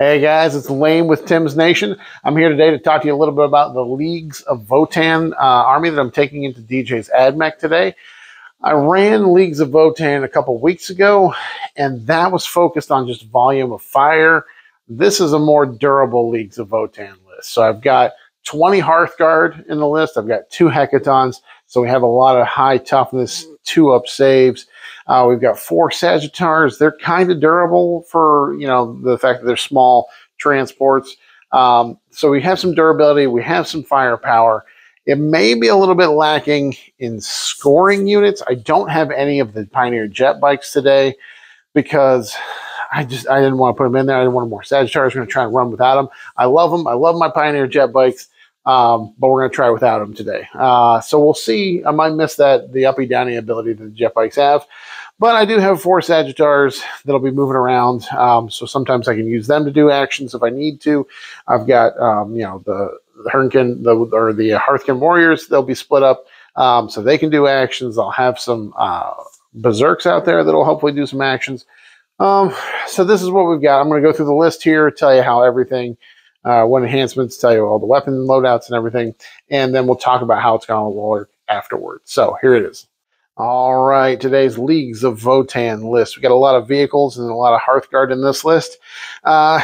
Hey guys, it's Lane with Tim's Nation. I'm here today to talk to you a little bit about the Leagues of Votann army that I'm taking into DJ's AdMech today. I ran Leagues of Votann a couple weeks ago, and that was focused on just volume of fire. This is a more durable Leagues of Votann list. So I've got 20 Hearthguard in the list. I've got 2 Hecatons, so we have a lot of high toughness, 2-up saves. We've got 4 Sagittars. They're kind of durable for, the fact that they're small transports. So we have some durability. We have some firepower. It may be a little bit lacking in scoring units. I don't have any of the Pioneer Jet Bikes today because I didn't want to put them in there. I didn't want more Sagittars. We're going to try and run without them. I love them. I love my Pioneer Jet Bikes. But we're going to try without them today. So we'll see. I might miss the uppy downy ability that the jet bikes have. But I do have 4 Sagittars that'll be moving around. So sometimes I can use them to do actions if I need to. I've got, the Hearthkin Warriors. They'll be split up so they can do actions. I'll have some Berserks out there that'll hopefully do some actions. So this is what we've got. I'm going to go through the list here, tell you how everything, what enhancements, tell you all the weapon loadouts and everything, and then we'll talk about how it's going to work afterwards. So here it is. All right, today's Leagues of Votann list. We got a lot of vehicles and a lot of Hearthguard in this list. Now,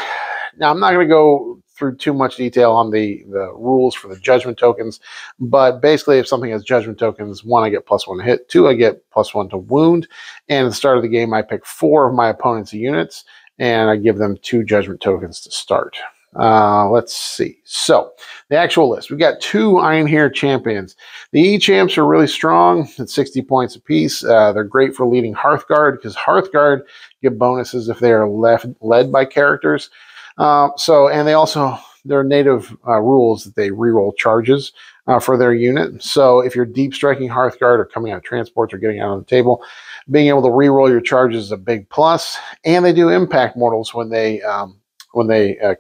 I'm not going to go through too much detail on the rules for the judgment tokens, but basically if something has judgment tokens, 1, I get +1 to hit, 2, I get +1 to wound, and at the start of the game, I pick 4 of my opponent's units, and I give them 2 judgment tokens to start. Let's see. So the actual list, we've got 2 Iron Hair champions. The E-champs are really strong at 60 points apiece. They're great for leading Hearthguard because Hearthguard get bonuses if they are led by characters. And they also, their native rules that they reroll charges for their unit. So if you're deep striking Hearthguard or coming out of transports or getting out on the table, being able to reroll your charges is a big plus. And they do impact mortals when they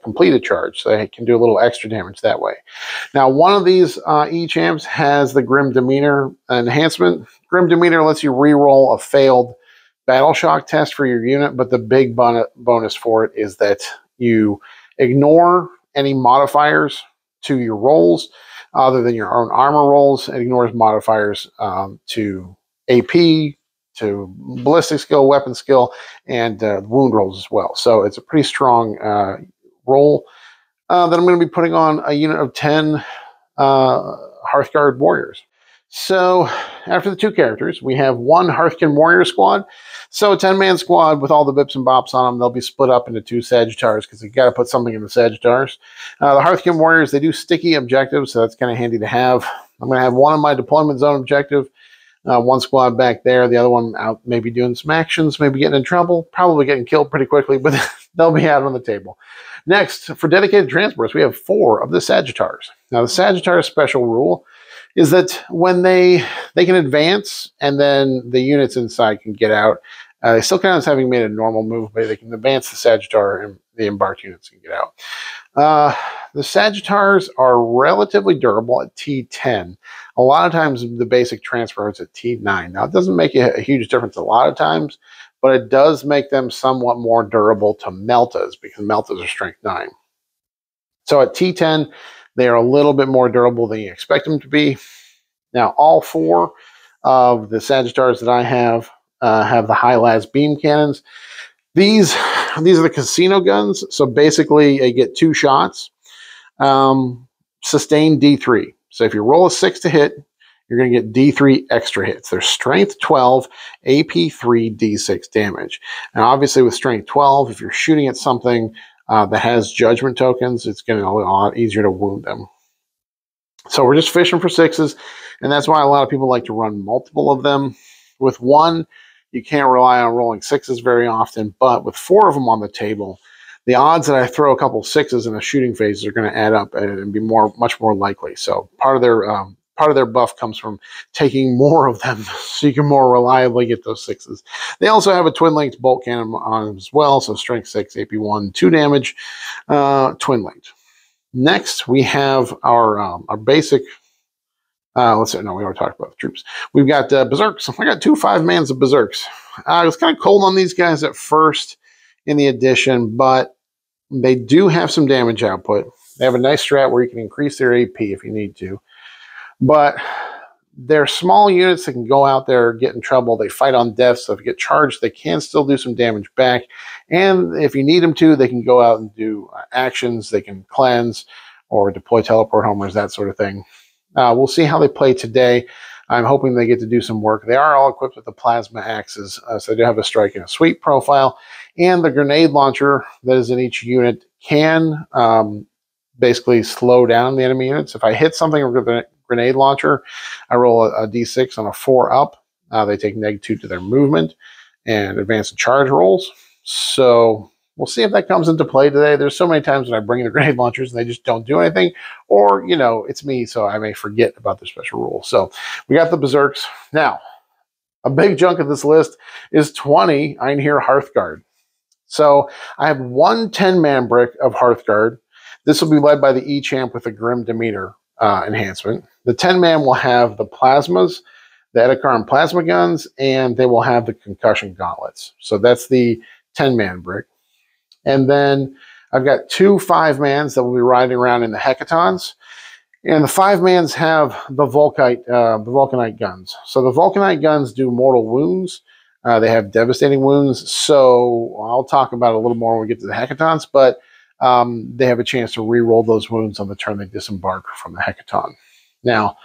complete a charge, so they can do a little extra damage that way. Now, one of these E-champs has the Grim Demeanor enhancement. Grim Demeanor lets you reroll a failed battle shock test for your unit, but the big bonus for it is that you ignore any modifiers to your rolls other than your own armor rolls. It ignores modifiers to AP, to ballistic skill, weapon skill, and wound rolls as well. So it's a pretty strong roll that I'm going to be putting on a unit of 10 Hearthguard Warriors. So after the 2 characters, we have 1 Hearthkin Warrior squad. So a 10-man squad with all the bips and bops on them. They'll be split up into 2 Sagittars because you got to put something in the Sagittars. The Hearthkin Warriors, they do sticky objectives, so that's kind of handy to have. I'm going to have 1 on my deployment zone objective. 1 squad back there, the other one out maybe doing some actions, maybe getting in trouble, probably getting killed pretty quickly, but they'll be out on the table. Next, for dedicated transports, we have 4 of the Sagittars. Now, the Sagittars special rule is that when they can advance and then the units inside can get out, they still count as having made a normal move, but they can advance the Sagittar and the embarked units can get out. The Sagittars are relatively durable at T10. A lot of times the basic transfer is at T9. Now, it doesn't make a huge difference a lot of times, but it does make them somewhat more durable to Meltas because Meltas are strength 9. So at T10, they are a little bit more durable than you expect them to be. Now, all 4 of the Sagittars that I have the high-las beam cannons. These are the casino guns. So basically, you get 2 shots. Sustain D3. So if you roll a 6 to hit, you're going to get D3 extra hits. They're strength 12, AP 3, D6 damage. And obviously with strength 12, if you're shooting at something that has judgment tokens, it's going to be a lot easier to wound them. So we're just fishing for 6s, and that's why a lot of people like to run multiple of them. With 1, you can't rely on rolling 6s very often, but with 4 of them on the table, the odds that I throw a couple 6s in a shooting phase are going to add up and be much more likely. So part of their buff comes from taking more of them so you can more reliably get those 6s. They also have a twin-linked bolt cannon on them as well, so strength 6, AP 1, 2 damage, twin-linked. Next, we have our basic let's see. No, we already talked about the troops. We've got Berserks. I got 2 5-mans of Berserks. It was kind of cold on these guys at first in the edition, but They do have some damage output. They have a nice strat where you can increase their AP if you need to. But they're small units that can go out there, get in trouble. They fight on death, so if you get charged, they can still do some damage back. And if you need them to, they can go out and do actions. They can cleanse or deploy teleport homers, that sort of thing. We'll see how they play today. I'm hoping they get to do some work. They are all equipped with the plasma axes, so they do have a strike and a sweep profile. And the grenade launcher that is in each unit can basically slow down the enemy units. If I hit something with a grenade launcher, I roll a d6 on a 4 up. They take -2 to their movement and advance and charge rolls. So we'll see if that comes into play today. There's so many times when I bring the grenade launchers and they just don't do anything, or, you know, it's me, so I may forget about the special rule. So we got the Berserks. Now, a big chunk of this list is 20 Einherjar Hearthguard. So I have one 10-man brick of Hearthguard. This will be led by the E-Champ with the Grim Demeter enhancement. The 10-man will have the plasmas, the Eddakarn plasma guns, and they will have the concussion gauntlets. So that's the 10-man brick. And then I've got two 5-mans that will be riding around in the Hekatons. And the 5-mans have the Vulcanite guns. So the Vulcanite guns do mortal wounds. They have devastating wounds. So I'll talk about it a little more when we get to the Hekatons, but they have a chance to re-roll those wounds on the turn they disembark from the Hekaton. Now,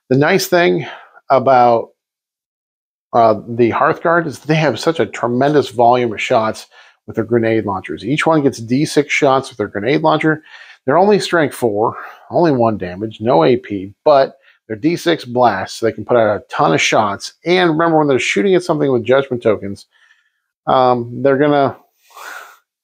the nice thing about the Hearthguard is they have such a tremendous volume of shots with their grenade launchers. Each one gets D6 shots with their grenade launcher. They're only strength 4, only 1 damage, no AP, but they're D6 blasts, so they can put out a ton of shots. And remember, when they're shooting at something with judgment tokens,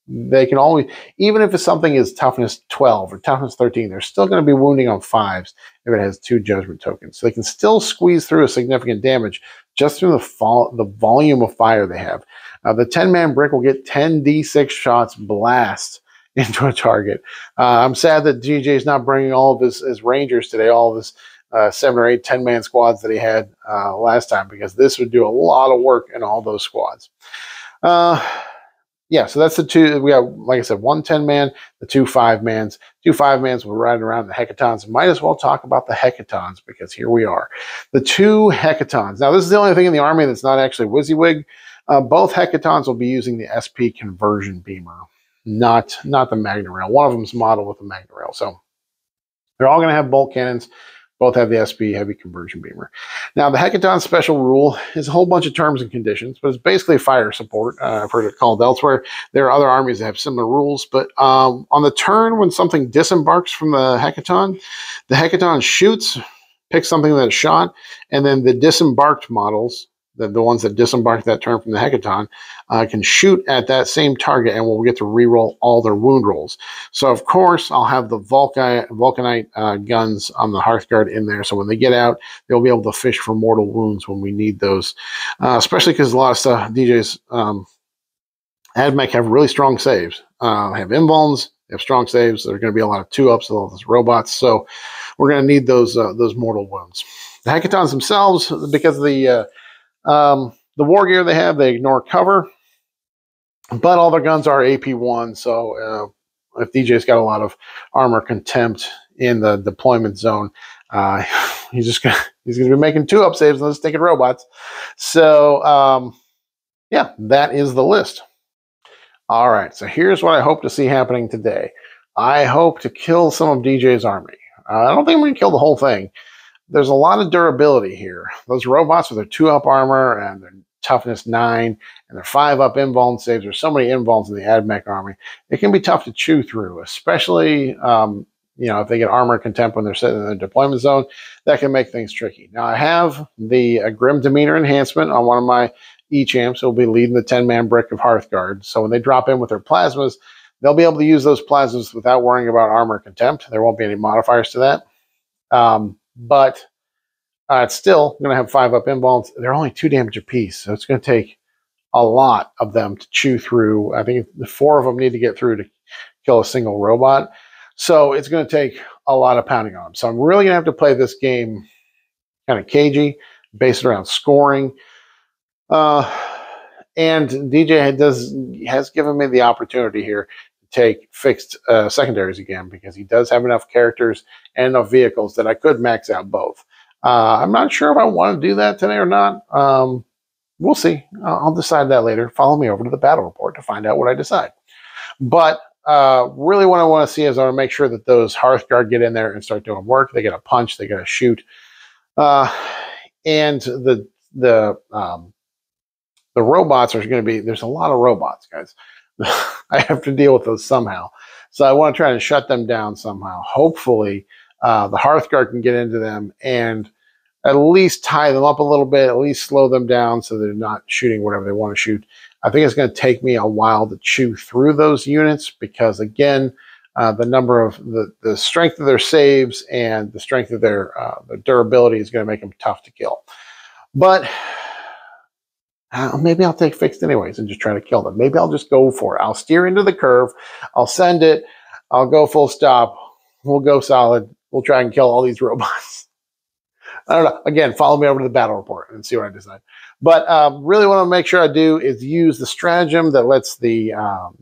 they can always, even if something is toughness 12 or toughness 13, they're still going to be wounding on 5s if it has 2 judgment tokens. So they can still squeeze through a significant damage just through the volume of fire they have. The 10-man brick will get 10 D6 shots blast into a target. I'm sad that DJ is not bringing all of his Rangers today, all of his 7 or 8 10-man squads that he had last time, because this would do a lot of work in all those squads. Yeah, so that's the two. We got, like I said, one 10-man, the 2 5-mans. 2 5-mans will ride around the Hekatons. Might as well talk about the Hekatons, because here we are. The 2 Hekatons. Now, this is the only thing in the army that's not actually WYSIWYG. Both Hekatons will be using the SP conversion beamer, not the Magna Rail. One of them is modeled with the Magna Rail. So they're all going to have bolt cannons. Both have the SP heavy conversion beamer. Now, the Hekaton special rule is a whole bunch of terms and conditions, but it's basically fire support. I've heard it called elsewhere. There are other armies that have similar rules, but on the turn when something disembarks from the Hekaton shoots, picks something that's shot, and then the disembarked models, the ones that disembarked that turn from the Hekaton, can shoot at that same target and will get to reroll all their wound rolls. So, of course, I'll have the Vulcanite guns on the Hearthguard in there. So when they get out, they'll be able to fish for mortal wounds when we need those, especially because a lot of stuff, DJ's AdMech have really strong saves. Have invulns, they have strong saves. There are going to be a lot of 2-ups with all those robots. So we're going to need those mortal wounds. The Hekatons themselves, because of the war gear they have, they ignore cover, but all their guns are AP1. So if DJ's got a lot of armor contempt in the deployment zone, he's gonna be making 2-up saves on those stinking robots. So yeah, that is the list. All right, so here's what I hope to see happening today. I hope to kill some of DJ's army. I don't think I'm going to kill the whole thing. There's a lot of durability here. Those robots with their 2-up armor and their toughness 9 and their 5-up invuln saves. There's so many invulns in the AdMech army. It can be tough to chew through, especially if they get armor contempt when they're sitting in the deployment zone. That can make things tricky. Now, I have the Grim Demeter enhancement on one of my E-Champs who will be leading the 10-man brick of Hearthguard. So when they drop in with their plasmas, they'll be able to use those plasmas without worrying about armor contempt. There won't be any modifiers to that. But it's still going to have 5-up invulns. They're only 2 damage apiece, so it's going to take a lot of them to chew through. I think the 4 of them need to get through to kill a single robot. So it's going to take a lot of pounding on them. So I'm really going to have to play this game kind of cagey, based around scoring. And DJ has given me the opportunity here to take fixed secondaries again, because he does have enough characters and enough vehicles that I could max out both. I'm not sure if I want to do that today or not. We'll see. I'll decide that later. Follow me over to the battle report to find out what I decide. But really what I want to see is I want to make sure that those Hearthguard get in there and start doing work. They get a punch, they get a shoot. And the robots are going to be, there's a lot of robots, guys. I have to deal with those somehow. So I want to try to shut them down somehow. Hopefully, the Hearthguard can get into them and at least tie them up a little bit, at least slow them down so they're not shooting whatever they want to shoot. I think it's going to take me a while to chew through those units because, again, the number of the strength of their saves and the strength of their durability is going to make them tough to kill. But maybe I'll take fixed anyways and just try to kill them. Maybe I'll just go for it. I'll steer into the curve. I'll send it. I'll go full stop. We'll go solid. We'll try and kill all these robots. I don't know. Again, follow me over to the battle report and see what I decide. But really what I want to make sure I do is use the stratagem that lets the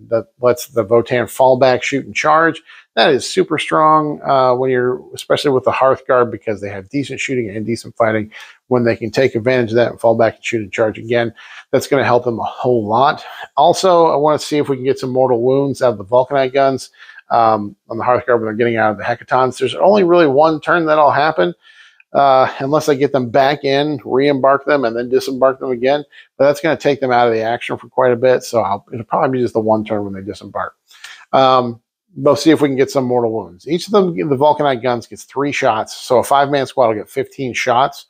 Votann fall back, shoot, and charge. That is super strong when you're, especially with the Hearthguard, because they have decent shooting and decent fighting. When they can take advantage of that and fall back and shoot and charge again, that's going to help them a whole lot. Also, I want to see if we can get some mortal wounds out of the Vulcanite guns on the Hearthguard when they're getting out of the Hecatons. There's only really one turn that'll happen. Unless I get them back in, re-embark them, and then disembark them again. But that's going to take them out of the action for quite a bit, so it'll probably be just the one turn when they disembark. We'll see if we can get some mortal wounds. Each of them, the Vulcanite guns, gets 3 shots, so a 5-man squad will get 15 shots.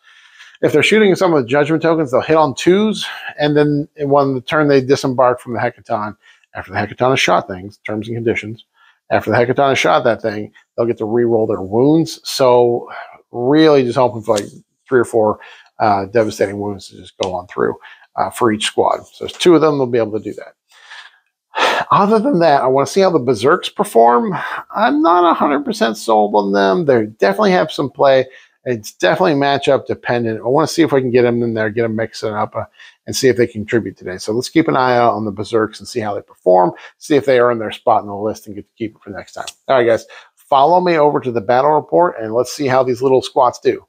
If they're shooting some of the judgment tokens, they'll hit on 2s, and then when the turn they disembark from the Hecaton, after the Hecaton has shot things, terms and conditions, after the Hecaton has shot that thing, they'll get to re-roll their wounds. So really just hoping for like 3 or 4 devastating wounds to just go on through for each squad. So there's 2 of them, they'll be able to do that. Other than that, I want to see how the Berserks perform. I'm not 100% sold on them. They definitely have some play. It's definitely matchup dependent. I want to see if I can get them in there, get them mixing up, and see if they contribute today. So let's keep an eye out on the Berserks and see how they perform, see if they earn their spot in the list and get to keep it for next time. All right, guys, follow me over to the battle report, and let's see how these little squats do.